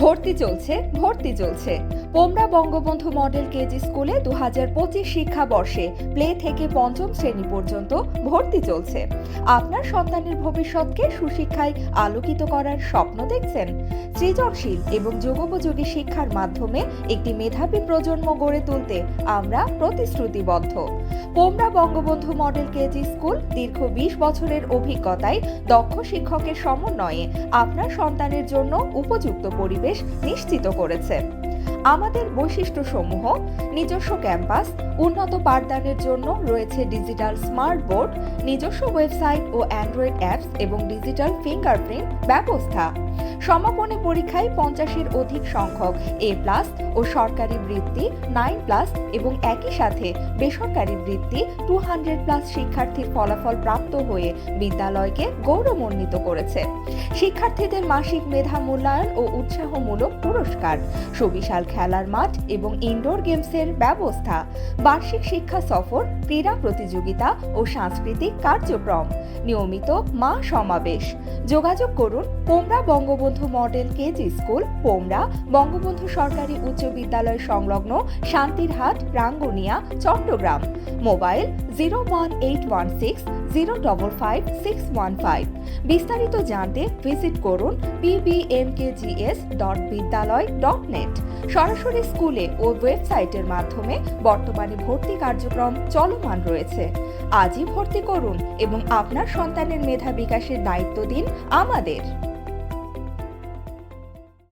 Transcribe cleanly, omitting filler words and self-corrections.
ভর্তি চলছে Pomra Bangabandhu model KG স্কুলে 2025 শিক্ষাবর্ষে প্লে থেকে পঞ্চম শ্রেণী পর্যন্ত ভর্তি চলছে। আপনার সন্তানের ভবিষ্যৎকে সুশিক্ষায় আলোকিত করার স্বপ্ন দেখছেন? সৃজনশীল এবং যুগোপযোগী শিক্ষার মাধ্যমে একটি মেধাবী প্রজন্ম গড়ে তুলতে আমরা প্রতিশ্রুতিবদ্ধ। Pomra Bangabandhu model KG school দীর্ঘ 20 বছরের অভিজ্ঞতায় দক্ষ শিক্ষকের সমন্বয়ে আপনার সন্তানের জন্য উপযুক্ত পরিবেশ নিশ্চিত করেছে। আমাদের বৈশিষ্ট্যসমূহ: নিজস্ব ক্যাম্পাস, উন্নত পাঠদানের জন্য রয়েছে ডিজিটাল স্মার্ট বোর্ড, নিজস্ব ওয়েবসাইট ও অ্যান্ড্রয়েড অ্যাপস এবং ডিজিটাল ফিঙ্গারপ্রিন্ট ব্যবস্থা। সমাপনী পরীক্ষায় 50-এর অধিক সংখ্যক A+ ও সরকারি বৃত্তি 9+ এবং একই সাথে বেসরকারি বৃত্তি 200+ শিক্ষার্থীর ফলাফল প্রাপ্ত হয়ে বিদ্যালয়কে গৌরবান্বিত করেছে। শিক্ষার্থীদের মাসিক মেধা মূল্যায়ন ও উৎসাহমূলক পুরস্কার, সুবিশাল খেলার মাঠ এবং ইনডোর গেমসের ব্যবস্থা, বার্ষিক শিক্ষা সফর, ক্রীড়া প্রতিযোগিতা ও সাংস্কৃতিক কার্যক্রম, নিয়মিত মা সমাবেশ। যোগাযোগ করুন Pomra Bangabandhu model KG school, Pomra Bangabandhu সরকারি উচ্চ বিদ্যালয় সংলগ্ন শান্তিরহাট, রাঙ্গুনিয়া, চট্টগ্রাম। মোবাইল 01816 055 615। বিস্তারিত জানতে ভিজিট করুন pbmkgs.বিদ্যালয়.net। সরাসরি স্কুলে ও ওয়েবসাইটের মাধ্যমে বর্তমানে ভর্তি কার্যক্রম চলমান রয়েছে। আজই ভর্তি করুন এবং আপনার সন্তানের মেধা বিকাশের দায়িত্ব দিন আমাদের।